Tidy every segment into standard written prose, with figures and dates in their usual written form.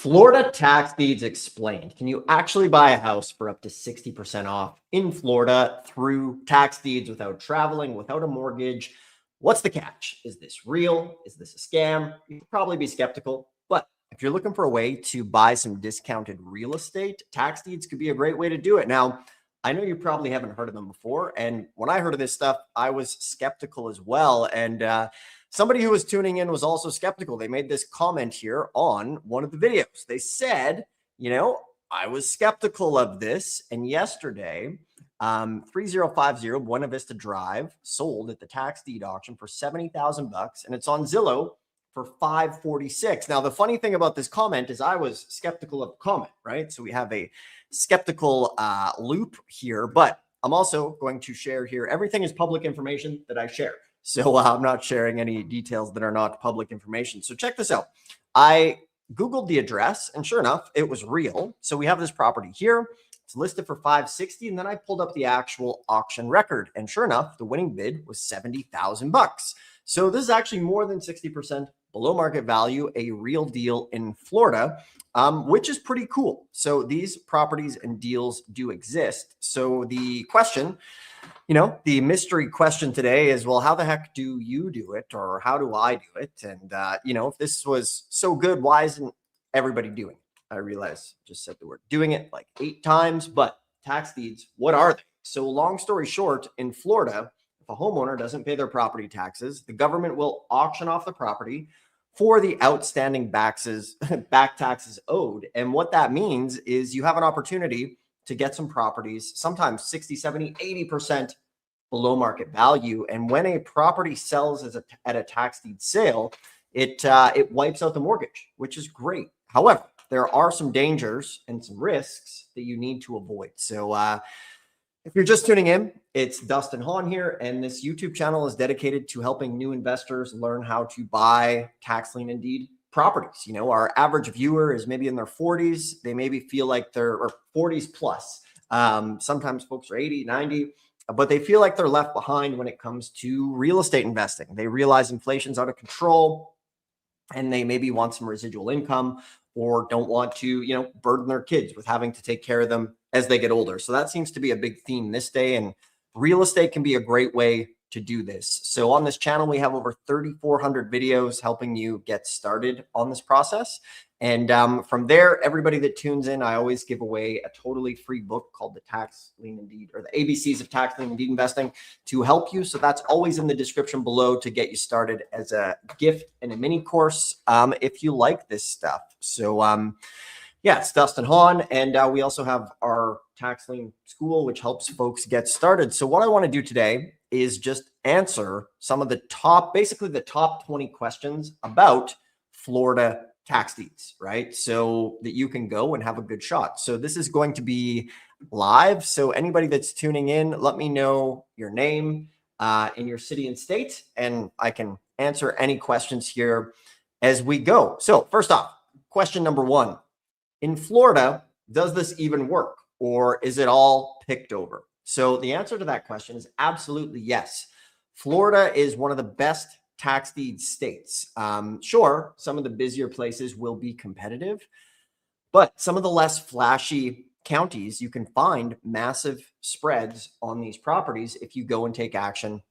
Florida tax deeds explained. Can you actually buy a house for up to 60% off in Florida through tax deeds without traveling, without a mortgage? What's the catch? Is this real? Is this a scam? You'd probably be skeptical. But if you're looking for a way to buy some discounted real estate, tax deeds could be a great way to do it. Now, I know you probably haven't heard of them before. And when I heard of this stuff, I was skeptical as well. And somebody who was tuning in was also skeptical. They made this comment here on one of the videos. They said, I was skeptical of this. And yesterday, 3050 Buena Vista Drive sold at the tax deed auction for $70,000, and it's on Zillow for $546. Now, the funny thing about this comment is I was skeptical of the comment, right? So we have a skeptical loop here, but I'm also going to share here. Everything is public information that I share. So I'm not sharing any details that are not public information. So check this out. I Googled the address, and sure enough, it was real. So we have this property here. It's listed for $560, and then I pulled up the actual auction record, and sure enough, the winning bid was $70,000. So this is actually more than 60% below market value, a real deal in Florida, which is pretty cool. So these properties and deals do exist. So the question, the mystery question today is, well, how the heck do you do it? Or how do I do it? And, if this was so good, why isn't everybody doing it? I realize I just said the word doing it like 8 times, but tax deeds, what are they? So long story short, in Florida, if a homeowner doesn't pay their property taxes, the government will auction off the property for the outstanding back taxes owed. And what that means is you have an opportunity to get some properties, sometimes 60, 70, 80% below market value. And when a property sells at a tax deed sale, it wipes out the mortgage, which is great. However, there are some dangers and some risks that you need to avoid. So if you're just tuning in, it's Dustin Hahn here, and this YouTube channel is dedicated to helping new investors learn how to buy tax lien and deed properties. Our average viewer is maybe in their 40s. They maybe feel like they're 40s plus. Sometimes folks are 80, 90, but they feel like they're left behind when it comes to real estate investing. They realize inflation's out of control, and they maybe want some residual income, or don't want to, burden their kids with having to take care of them as they get older. So that seems to be a big theme this day, and real estate can be a great way to do this. So on this channel, we have over 3,400 videos helping you get started on this process. And from there, everybody that tunes in, I always give away a totally free book called the Tax Lien and Deed, or the ABCs of Tax Lien and Deed Investing, to help you. So that's always in the description below to get you started as a gift and a mini course if you like this stuff. So it's Dustin Hahn, and we also have our Tax Lien School, which helps folks get started. So what I want to do today is just answer some of the top 20 questions about Florida tax deeds, right? So that you can go and have a good shot. So this is going to be live. So anybody that's tuning in, let me know your name and your city and state, and I can answer any questions here as we go. So first off, question number 1. In Florida, does this even work, or is it all picked over? So the answer to that question is absolutely yes. Florida is one of the best tax deed states. Sure, some of the busier places will be competitive, but some of the less flashy counties, you can find massive spreads on these properties if you go and take action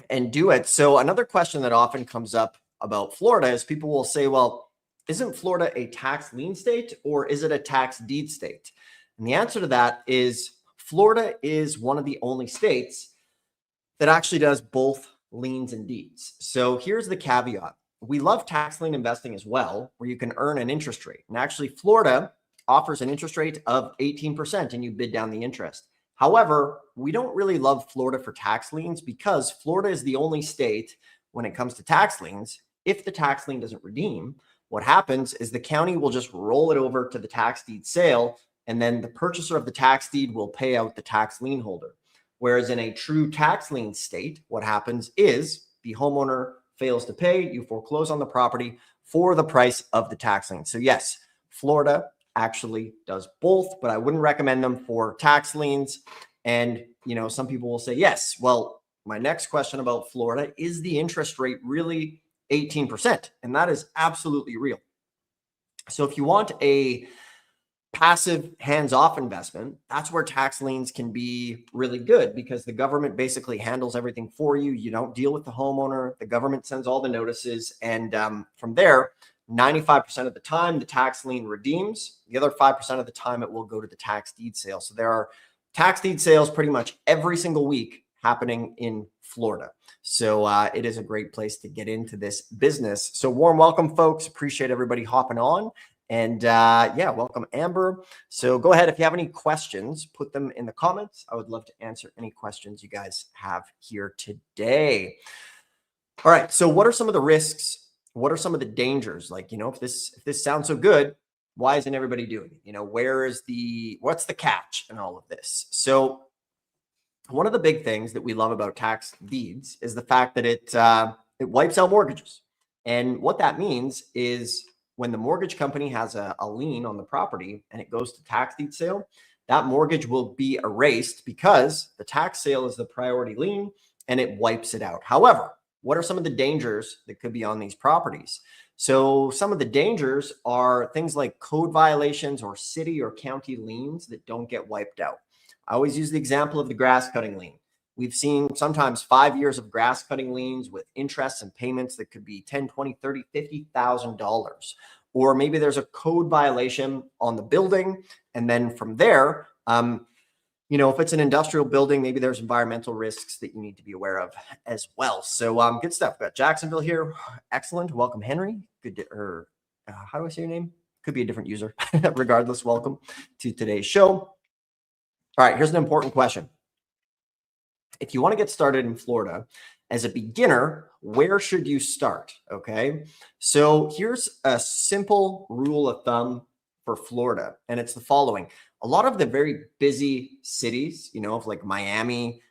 and do it. So another question that often comes up about Florida is people will say, well, isn't Florida a tax lien state, or is it a tax deed state? And the answer to that is Florida is one of the only states that actually does both liens and deeds. So here's the caveat. We love tax lien investing as well, where you can earn an interest rate. And actually, Florida offers an interest rate of 18%, and you bid down the interest. However, we don't really love Florida for tax liens because Florida is the only state when it comes to tax liens. If the tax lien doesn't redeem, what happens is the county will just roll it over to the tax deed sale, and then the purchaser of the tax deed will pay out the tax lien holder. Whereas in a true tax lien state, what happens is the homeowner fails to pay, you foreclose on the property for the price of the tax lien. So yes, Florida actually does both, but I wouldn't recommend them for tax liens. And, some people will say, yes, well, my next question about Florida, is the interest rate really 18%? And that is absolutely real. So if you want a passive hands-off investment, that's where tax liens can be really good because the government basically handles everything for you. You don't deal with the homeowner. The government sends all the notices. And from there, 95% of the time, the tax lien redeems. The other 5% of the time, it will go to the tax deed sale. So there are tax deed sales pretty much every single week happening in Florida. So it is a great place to get into this business. So warm welcome, folks. Appreciate everybody hopping on. And yeah, welcome, Amber. So go ahead. If you have any questions, put them in the comments. I would love to answer any questions you guys have here today. All right. So what are some of the risks? What are some of the dangers? Like, if this sounds so good, why isn't everybody doing it? What's the catch in all of this? So one of the big things that we love about tax deeds is the fact that it wipes out mortgages. And what that means is when the mortgage company has a lien on the property and it goes to tax deed sale, that mortgage will be erased because the tax sale is the priority lien and it wipes it out. However, what are some of the dangers that could be on these properties? So some of the dangers are things like code violations or city or county liens that don't get wiped out. I always use the example of the grass cutting lien. We've seen sometimes 5 years of grass cutting liens with interest and payments that could be $10, $20, $30, $50,000. Or maybe there's a code violation on the building. And then from there, if it's an industrial building, maybe there's environmental risks that you need to be aware of as well. So good stuff. Got Jacksonville here. Excellent. Welcome, Henry. How do I say your name? Could be a different user. Regardless, welcome to today's show. All right, here's an important question. If you want to get started in Florida as a beginner, where should you start? Okay, so here's a simple rule of thumb for Florida, and it's the following. A lot of the very busy cities, of like Miami,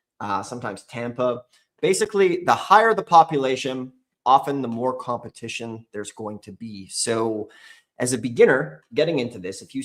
sometimes Tampa, basically the higher the population, often the more competition there's going to be. So as a beginner getting into this, if you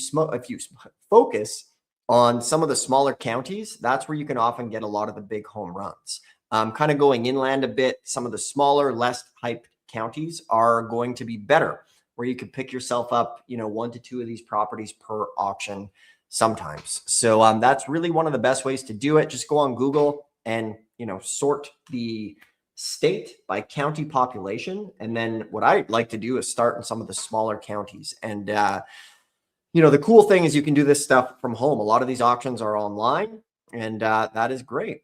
focus on some of the smaller counties, that's where you can often get a lot of the big home runs. Kind of going inland a bit, some of the smaller, less hyped counties are going to be better, where you could pick yourself up, 1 to 2 of these properties per auction sometimes. So that's really one of the best ways to do it. Just go on Google and, sort the state by county population. And then what I like to do is start in some of the smaller counties. And the cool thing is you can do this stuff from home. A lot of these auctions are online, and that is great.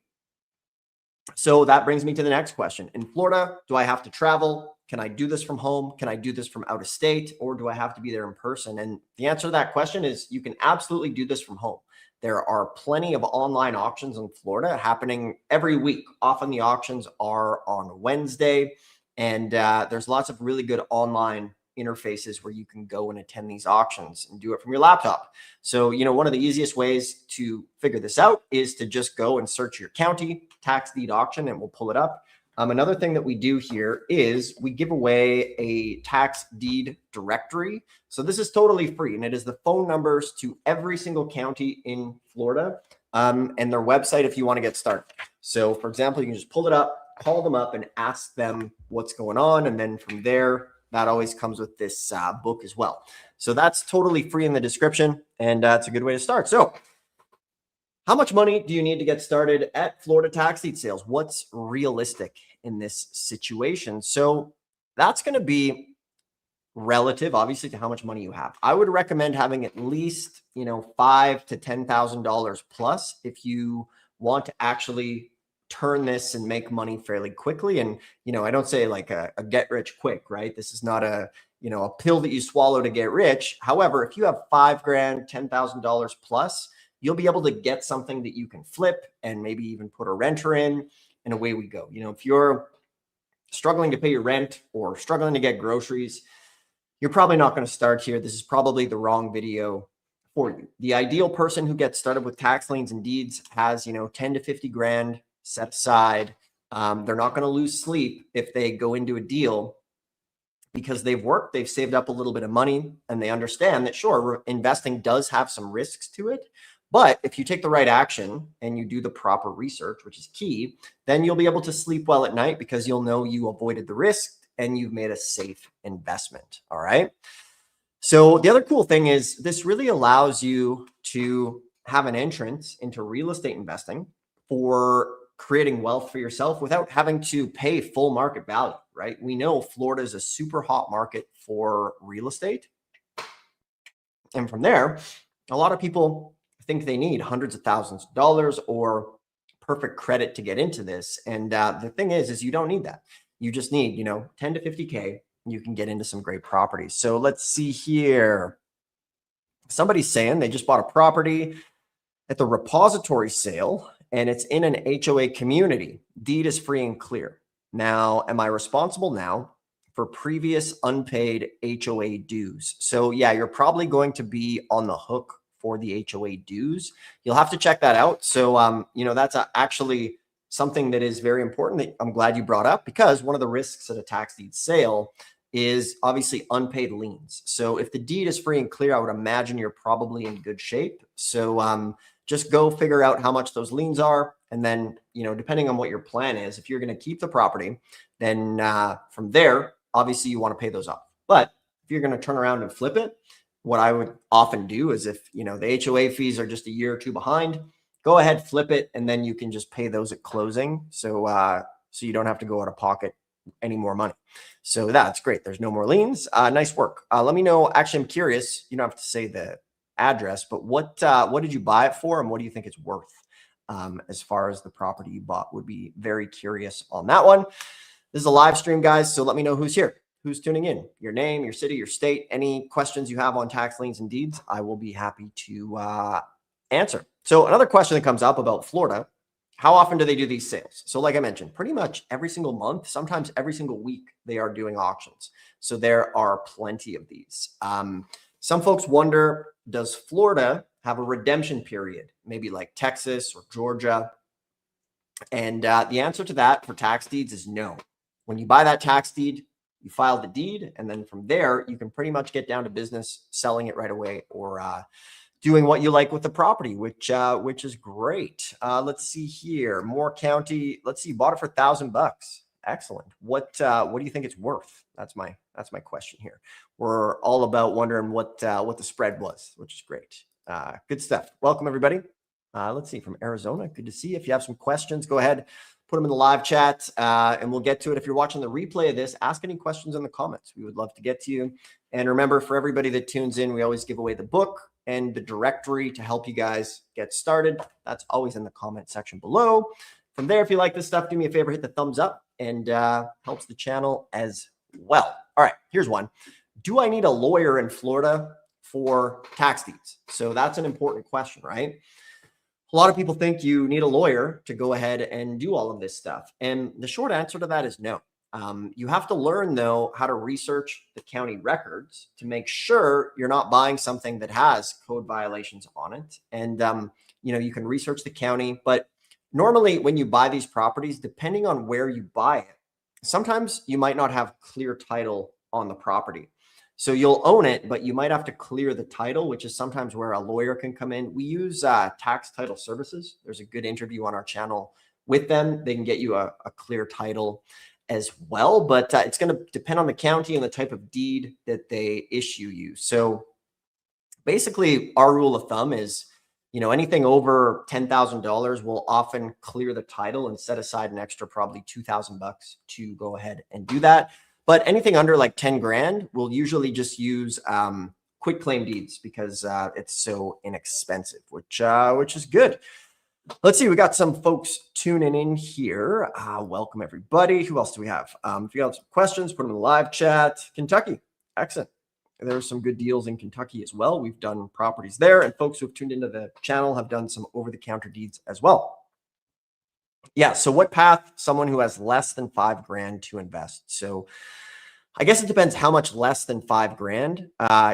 So that brings me to the next question. In Florida, do I have to travel? Can I do this from home? Can I do this from out of state? Or do I have to be there in person? And the answer to that question is you can absolutely do this from home. There are plenty of online auctions in Florida happening every week. Often the auctions are on Wednesday, and there's lots of really good online interfaces where you can go and attend these auctions and do it from your laptop. So, one of the easiest ways to figure this out is to just go and search your county tax deed auction and we'll pull it up. Another thing that we do here is we give away a tax deed directory. So this is totally free, and it is the phone numbers to every single county in Florida and their website if you want to get started. So for example, you can just pull it up, call them up and ask them what's going on. And then from there, that always comes with this book as well. So that's totally free in the description, and it's a good way to start. So how much money do you need to get started at Florida tax deed sales? What's realistic in this situation? So that's going to be relative, obviously, to how much money you have. I would recommend having at least, $5,000 to $10,000 plus if you want to actually turn this and make money fairly quickly. And, I don't say like a get rich quick, right? This is not a pill that you swallow to get rich. However, if you have $5,000, $10,000 plus, you'll be able to get something that you can flip and maybe even put a renter in, and away we go. If you're struggling to pay your rent or struggling to get groceries, you're probably not going to start here. This is probably the wrong video for you. The ideal person who gets started with tax liens and deeds has, 10 to 50 grand set aside. They're not going to lose sleep if they go into a deal because they've worked, they've saved up a little bit of money, and they understand that, sure, investing does have some risks to it. But if you take the right action and you do the proper research, which is key, then you'll be able to sleep well at night because you'll know you avoided the risk and you've made a safe investment. All right. So the other cool thing is this really allows you to have an entrance into real estate investing for creating wealth for yourself without having to pay full market value, right? We know Florida is a super hot market for real estate. And from there, a lot of people think they need hundreds of thousands of dollars or perfect credit to get into this. And the thing is you don't need that. You just need, 10 to 50K. You can get into some great properties. So let's see here. Somebody's saying they just bought a property at the repository sale and it's in an HOA community. Deed is free and clear. Now, am I responsible now for previous unpaid HOA dues? So yeah, you're probably going to be on the hook for the HOA dues. You'll have to check that out. So, that's actually something that is very important that I'm glad you brought up, because one of the risks at a tax deed sale is obviously unpaid liens. So if the deed is free and clear, I would imagine you're probably in good shape. So just go figure out how much those liens are. And then, depending on what your plan is, if you're going to keep the property, then from there, obviously you want to pay those off. But if you're going to turn around and flip it, what I would often do is if, the HOA fees are just a year or two behind, go ahead, flip it, and then you can just pay those at closing. So you don't have to go out of pocket any more money. So that's great. There's no more liens. Nice work. Let me know. Actually, I'm curious. You don't have to say the address, but what did you buy it for, and what do you think it's worth? As far as the property you bought, would be very curious on that one. This is a live stream, guys. So let me know who's here, who's tuning in, your name, your city, your state, any questions you have on tax liens and deeds. I will be happy to answer. So another question that comes up about Florida: how often do they do these sales? So like I mentioned, pretty much every single month, sometimes every single week, they are doing auctions. So there are plenty of these. Some folks wonder, does Florida have a redemption period, maybe like Texas or Georgia? And the answer to that for tax deeds is no. When you buy that tax deed, you file the deed, and then from there, you can pretty much get down to business selling it right away, or doing what you like with the property, which is great. Let's see here. Moore County. Let's see. Bought it for $1,000. Excellent. What do you think it's worth? That's my question here. We're all about wondering what the spread was, which is great. Good stuff. Welcome everybody. Let's see, from Arizona. Good to see you. If you have some questions, go ahead, put them in the live chat, and we'll get to it. If you're watching the replay of this, ask any questions in the comments. We would love to get to you. And remember, for everybody that tunes in, we always give away the book and the directory to help you guys get started. That's always in the comment section below. From there, if you like this stuff, do me a favor, hit the thumbs up, and helps the channel as well. All right, here's one. Do I need a lawyer in Florida for tax deeds? So that's an important question, right? A lot of people think you need a lawyer to go ahead and do all of this stuff. And the short answer to that is no. You have to learn, though, how to research the county records to make sure you're not buying something that has code violations on it. And, you can research the county. But normally when you buy these properties, depending on where you buy it, sometimes you might not have clear title on the property. So you'll own it, but you might have to clear the title, which is sometimes where a lawyer can come in. We use Tax Title Services. There's a good interview on our channel with them. They can get you a clear title as well, but it's going to depend on the county and the type of deed that they issue you. So basically, our rule of thumb is, anything over $10,000 will often clear the title and set aside an extra probably $2,000 to go ahead and do that. But anything under like 10 grand, we'll usually just use quick claim deeds because it's so inexpensive, which is good. Let's see. We got some folks tuning in here. Welcome everybody. Who else do we have? If you have some questions, put them in the live chat. Kentucky. Excellent. There's some good deals in Kentucky as well. We've done properties there, and folks who have tuned into the channel have done some over-the-counter deeds as well. Yeah. So what path? Someone who has less than 5 grand to invest. So I guess it depends how much less than 5 grand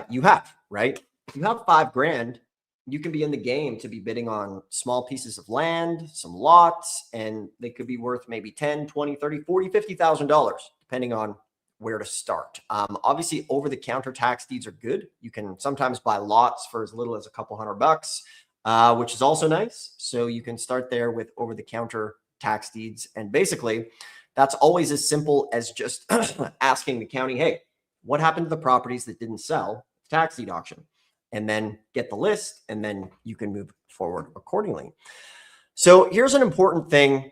you have, right? If you have 5 grand, you can be in the game to be bidding on small pieces of land, some lots, and they could be worth maybe 10, 20, 30, 40, $50,000, depending on where to start. Obviously, over-the-counter tax deeds are good. You can sometimes buy lots for as little as a couple $100, which is also nice. So you can start there with over-the-counter tax deeds. And basically, that's always as simple as just asking the county, hey, what happened to the properties that didn't sell tax deed auction, and then get the list, and then you can move forward accordingly. So here's an important thing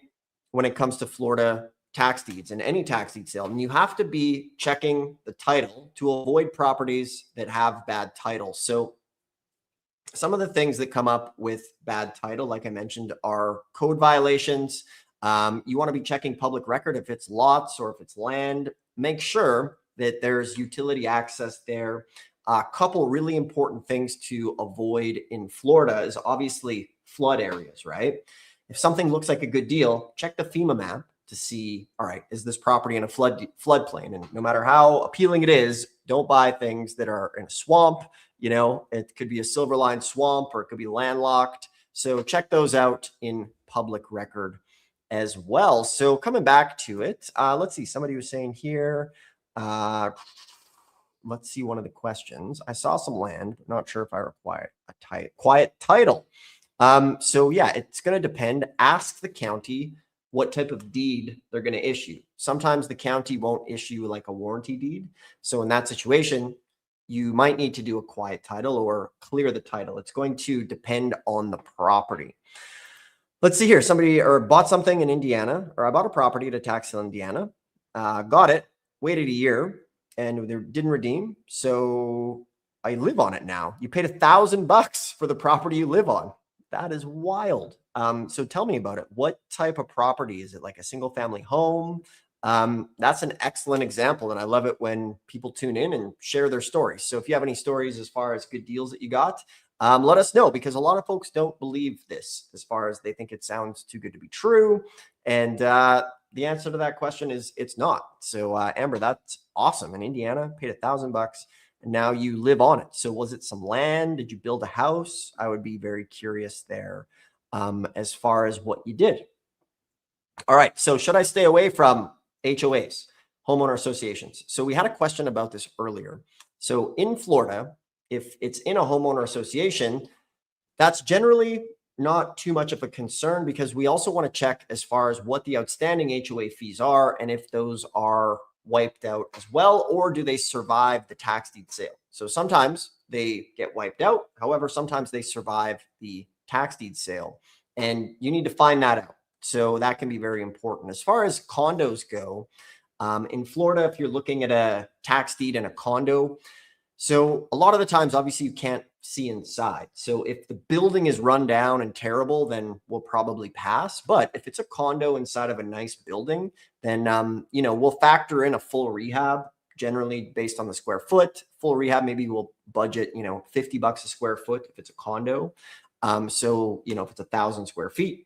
when it comes to Florida tax deeds and any tax deed sale. And you have to be checking the title to avoid properties that have bad titles. So some of the things that come up with bad title, like I mentioned, are code violations. You want to be checking public record if it's lots or if it's land. Make sure that there's utility access there. A couple really important things to avoid in Florida is obviously flood areas, right? If something looks like a good deal, check the FEMA map to see, all right, is this property in a floodplain? And no matter how appealing it is, don't buy things that are in a swamp. You know, it could be a silver line swamp or it could be landlocked. So check those out in public record as well. So coming back to it, let's see, somebody was saying here, let's see one of the questions. I saw some land, but not sure if I require a quiet title. So yeah, it's going to depend. Ask the county what type of deed they're going to issue. Sometimes the county won't issue like a warranty deed. So in that situation, you might need to do a quiet title or clear the title. It's going to depend on the property. Let's see here. Somebody bought something in Indiana, or I bought a property at a tax sale in Indiana, got it, waited a year, and they didn't redeem. So I live on it now. You paid $1,000 for the property you live on. That is wild. So tell me about it. What type of property is it? Like a single family home? That's an excellent example. And I love it when people tune in and share their stories. So if you have any stories as far as good deals that you got, let us know, because a lot of folks don't believe this as far as they think it sounds too good to be true. And the answer to that question is it's not. So Amber, that's awesome. In Indiana, paid $1,000 and now you live on it. So was it some land? Did you build a house? I would be very curious there as far as what you did. All right. So should I stay away from HOAs, homeowner associations? So we had a question about this earlier. So in Florida, if it's in a homeowner association, that's generally not too much of a concern, because we also want to check as far as what the outstanding HOA fees are and if those are wiped out as well, or do they survive the tax deed sale? So sometimes they get wiped out. However, sometimes they survive the tax deed sale, and you need to find that out. So that can be very important. As far as condos go, in Florida, if you're looking at a tax deed and a condo, so a lot of the times, obviously, you can't see inside. So if the building is run down and terrible, then we'll probably pass. But if it's a condo inside of a nice building, then, you know, we'll factor in a full rehab, generally based on the square foot. Full rehab, maybe we'll budget, you know, $50 a square foot if it's a condo. So, you know, if it's 1,000 square feet,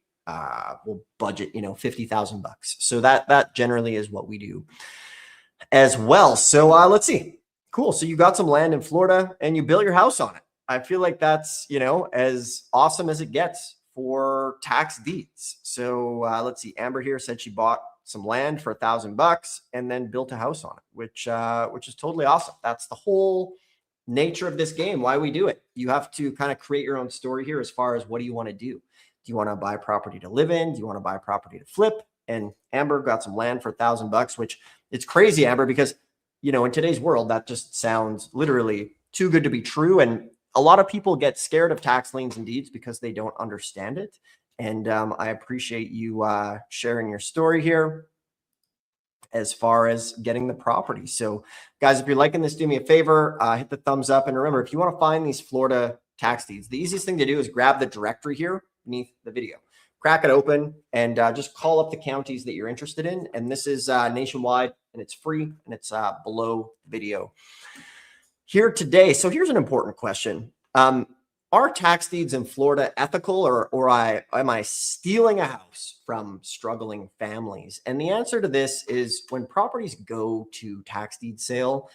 we'll budget, you know, $50,000. So that generally is what we do as well. So let's see. Cool. So you got some land in Florida and you built your house on it. I feel like that's, you know, as awesome as it gets for tax deeds. So let's see. Amber here said she bought some land for $1,000 and then built a house on it, which is totally awesome. That's the whole nature of this game, why we do it. You have to kind of create your own story here as far as what do you want to do? Do you want to buy property to live in? Do you want to buy property to flip? And Amber got some land for $1,000, which it's crazy, Amber, because, you know, in today's world, that just sounds literally too good to be true. And a lot of people get scared of tax liens and deeds because they don't understand it. And I appreciate you sharing your story here as far as getting the property. So guys, if you're liking this, do me a favor, hit the thumbs up. And remember, if you want to find these Florida tax deeds, the easiest thing to do is grab the directory here beneath the video, crack it open, and just call up the counties that you're interested in. And this is nationwide, and it's free, and it's below the video here today. So here's an important question. Are tax deeds in Florida ethical, or am I stealing a house from struggling families? And the answer to this is when properties go to tax deed sale,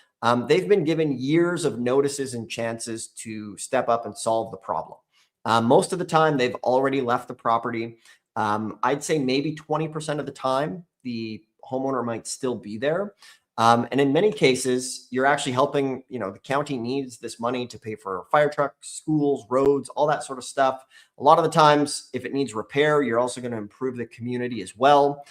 they've been given years of notices and chances to step up and solve the problem. Most of the time, they've already left the property. I'd say maybe 20% of the time, the homeowner might still be there. And in many cases, you're actually helping, you know, the county needs this money to pay for fire trucks, schools, roads, all that sort of stuff. A lot of the times, if it needs repair, you're also going to improve the community as well,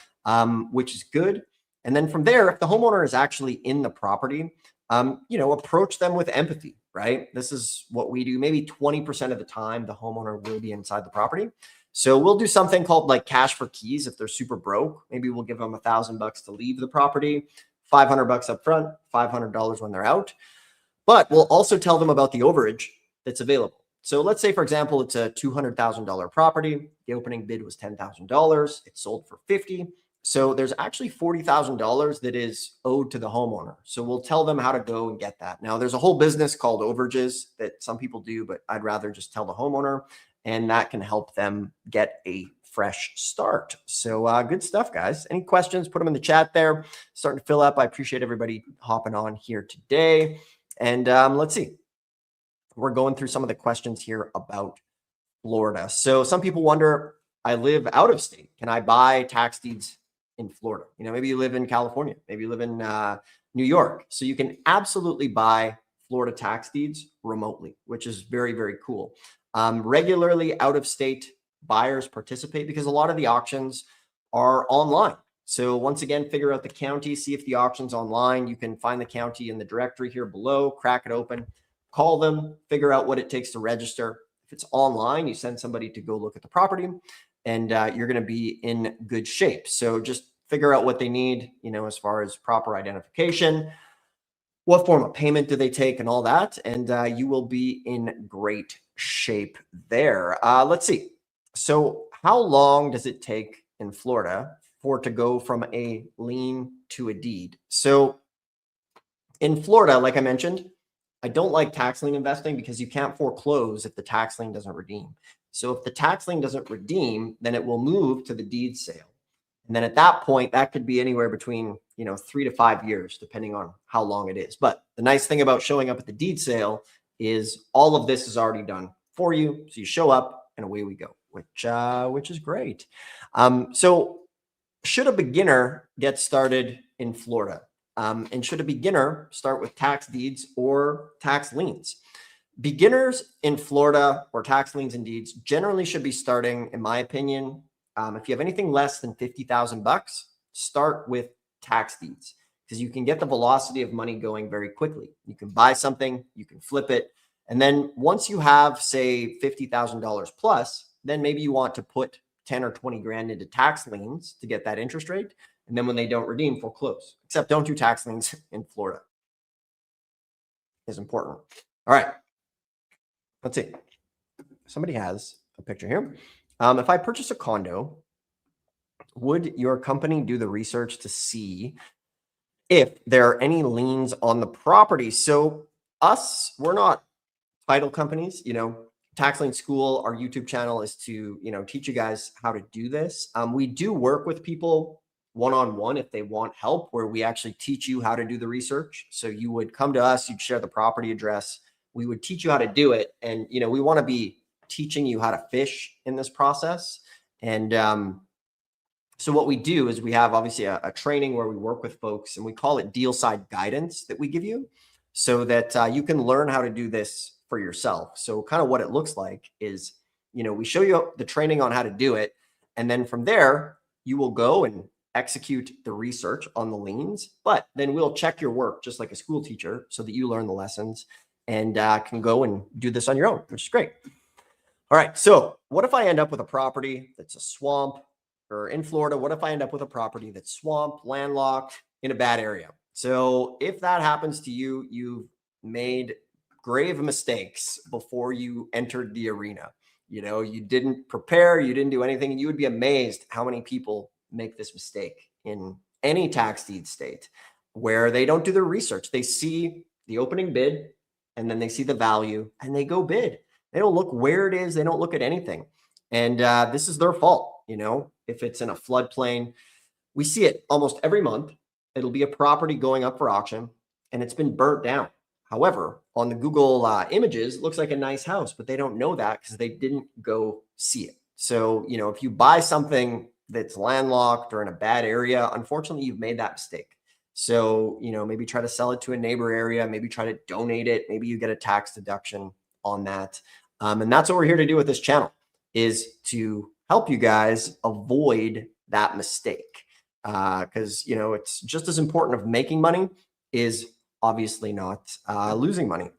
which is good. And then from there, if the homeowner is actually in the property, you know, approach them with empathy. right? This is what we do. Maybe 20% of the time, the homeowner will be inside the property. So we'll do something called like cash for keys. If they're super broke, maybe we'll give them $1,000 to leave the property, $500 up front, $500 when they're out. But we'll also tell them about the overage that's available. So let's say, for example, it's a $200,000 property. The opening bid was $10,000. It sold for $50,000. So there's actually $40,000 that is owed to the homeowner. So we'll tell them how to go and get that. Now, there's a whole business called overages that some people do, but I'd rather just tell the homeowner, and that can help them get a fresh start. So good stuff, guys. Any questions, put them in the chat there. Starting to fill up. I appreciate everybody hopping on here today. And let's see. We're going through some of the questions here about Florida. So some people wonder, I live out of state. Can I buy tax deeds in Florida? You know, maybe you live in California, maybe you live in New York. So you can absolutely buy Florida tax deeds remotely, which is very, very cool. Regularly out of state buyers participate because a lot of the auctions are online. So once again, figure out the county, see if the auction's online. You can find the county in the directory here below, crack it open, call them, figure out what it takes to register. If it's online, you send somebody to go look at the property, and you're going to be in good shape. So just figure out what they need, you know, as far as proper identification, what form of payment do they take, and all that, and you will be in great shape there. Let's see. So how long does it take in Florida for it to go from a lien to a deed? So in Florida, like I mentioned, I don't like tax lien investing because you can't foreclose if the tax lien doesn't redeem. So if the tax lien doesn't redeem, then it will move to the deed sale. And then at that point, that could be anywhere between, 3 to 5 years, depending on how long it is. But the nice thing about showing up at the deed sale is all of this is already done for you. So you show up and away we go, which is great. So should a beginner get started in Florida? And should a beginner start with tax deeds or tax liens? Beginners in Florida or tax liens and deeds generally should be starting, in my opinion, if you have anything less than $50,000, start with tax deeds because you can get the velocity of money going very quickly. You can buy something, you can flip it. And then once you have, say, $50,000 plus, then maybe you want to put 10 or 20 grand into tax liens to get that interest rate. And then when they don't redeem, foreclose. Except don't do tax liens in Florida. It's important. All right. Let's see. Somebody has a picture here. If I purchase a condo, would your company do the research to see if there are any liens on the property? So we're not title companies. Tax Lien School, our YouTube channel is to, teach you guys how to do this. We do work with people one-on-one if they want help, where we actually teach you how to do the research. So you would come to us, you'd share the property address. We would teach you how to do it. And, we want to be teaching you how to fish in this process. And so what we do is we have obviously a training where we work with folks, and we call it deal side guidance that we give you so that you can learn how to do this for yourself. So kind of what it looks like is, we show you the training on how to do it. And then from there, you will go and execute the research on the liens, but then we'll check your work just like a school teacher so that you learn the lessons and can go and do this on your own, which is great. All right. So what if I end up with a property that's a swamp, or in Florida, what if I end up with a property that's swamp, landlocked, in a bad area? So if that happens to you, you've made grave mistakes before you entered the arena. You didn't prepare, you didn't do anything, and you would be amazed how many people make this mistake in any tax deed state where they don't do their research. They see the opening bid and then they see the value and they go bid. They don't look where it is. They don't look at anything. And this is their fault. If it's in a floodplain, we see it almost every month. It'll be a property going up for auction and it's been burnt down. However, on the Google images, it looks like a nice house, but they don't know that because they didn't go see it. So, if you buy something that's landlocked or in a bad area, unfortunately, you've made that mistake. So, maybe try to sell it to a neighbor area, maybe try to donate it. Maybe you get a tax deduction on that. And that's what we're here to do with this channel, is to help you guys avoid that mistake. Because, it's just as important of making money is obviously not losing money.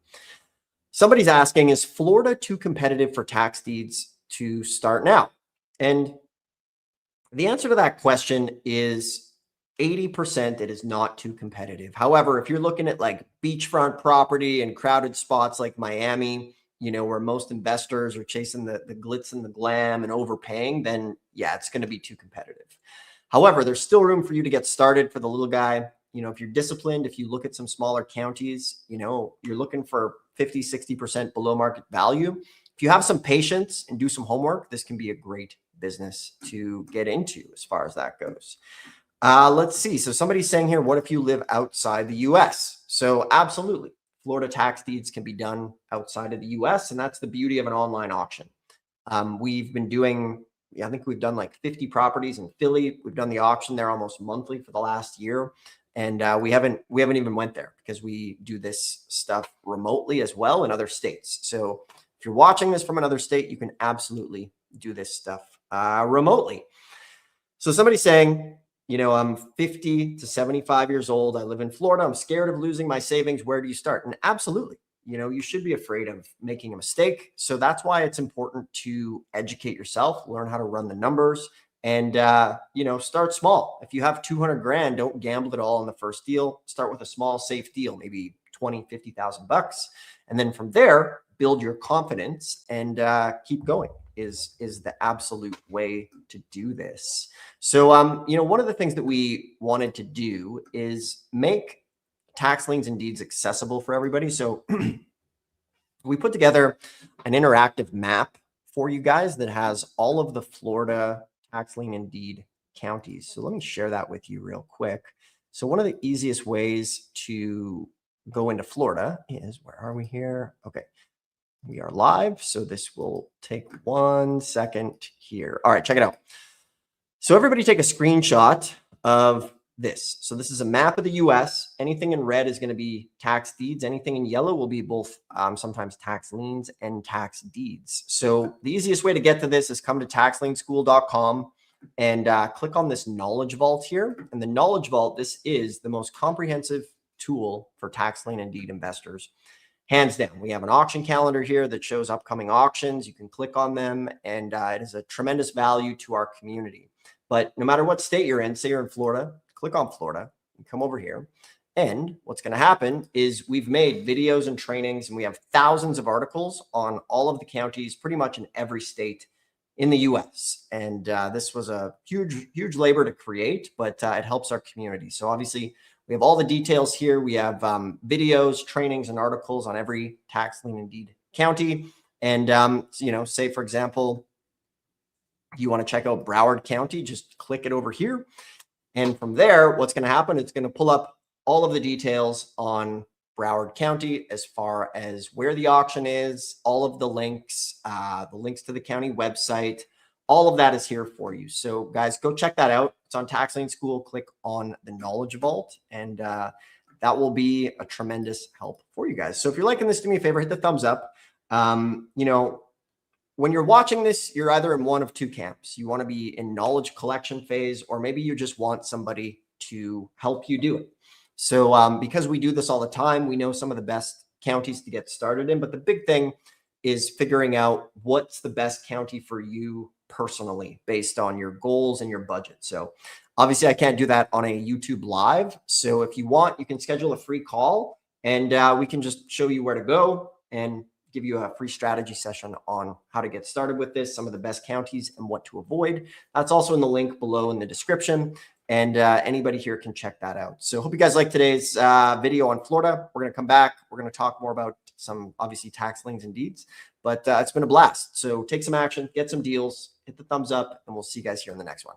Somebody's asking, is Florida too competitive for tax deeds to start now? And the answer to that question is 80% it is not too competitive. However, if you're looking at like beachfront property and crowded spots like Miami, where most investors are chasing the glitz and the glam and overpaying, then yeah, it's going to be too competitive. However, there's still room for you to get started for the little guy. If you're disciplined, if you look at some smaller counties, you're looking for 50, 60% below market value. If you have some patience and do some homework, this can be a great business to get into as far as that goes. Let's see. So somebody's saying here, what if you live outside the US? So absolutely. Florida tax deeds can be done outside of the US, and that's the beauty of an online auction. We've been doing, I think we've done like 50 properties in Philly. We've done the auction there almost monthly for the last year. And we haven't even went there because we do this stuff remotely as well in other states. So if you're watching this from another state, you can absolutely do this stuff remotely. So somebody's saying, I'm 50 to 75 years old. I live in Florida. I'm scared of losing my savings. Where do you start? And absolutely, you should be afraid of making a mistake. So that's why it's important to educate yourself, learn how to run the numbers, and, start small. If you have 200 grand, don't gamble it all in the first deal. Start with a small, safe deal, maybe 20, 50,000 bucks. And then from there, build your confidence and keep going is the absolute way to do this. So, one of the things that we wanted to do is make tax liens and deeds accessible for everybody. So we put together an interactive map for you guys that has all of the Florida tax lien and deed counties. So let me share that with you real quick. So one of the easiest ways to go into Florida is, where are we here? Okay, we are live. So this will take 1 second here. All right, check it out. So everybody take a screenshot of this. So this is a map of the US. Anything in red is going to be tax deeds. Anything in yellow will be both sometimes tax liens and tax deeds. So the easiest way to get to this is come to taxlienschool.com and click on this knowledge vault here. And the knowledge vault, this is the most comprehensive tool for tax lien and deed investors. Hands down. We have an auction calendar here that shows upcoming auctions. You can click on them, and it is a tremendous value to our community. But no matter what state you're in, say you're in Florida, click on Florida and come over here. And what's going to happen is we've made videos and trainings, and we have thousands of articles on all of the counties, pretty much in every state in the US. And this was a huge labor to create, but it helps our community. So obviously we have all the details here. We have videos, trainings, and articles on every tax lien and deed county. And, say, for example, you want to check out Broward County, just click it over here. And from there, what's going to happen, it's going to pull up all of the details on Broward County as far as where the auction is, all of the links to the county website, all of that is here for you. So guys, go check that out. It's on Tax Lien School. Click on the Knowledge Vault, and that will be a tremendous help for you guys. So if you're liking this, do me a favor, hit the thumbs up. When you're watching this, you're either in one of two camps. You want to be in knowledge collection phase, or maybe you just want somebody to help you do it. So because we do this all the time, we know some of the best counties to get started in. But the big thing is figuring out what's the best county for you personally based on your goals and your budget. So obviously I can't do that on a YouTube live. So if you want, you can schedule a free call, and we can just show you where to go and give you a free strategy session on how to get started with this, some of the best counties and what to avoid. That's also in the link below in the description, and anybody here can check that out. So hope you guys like today's video on Florida. We're going to come back. We're going to talk more about some obviously tax liens and deeds, but it's been a blast. So take some action, get some deals, hit the thumbs up, and we'll see you guys here in the next one.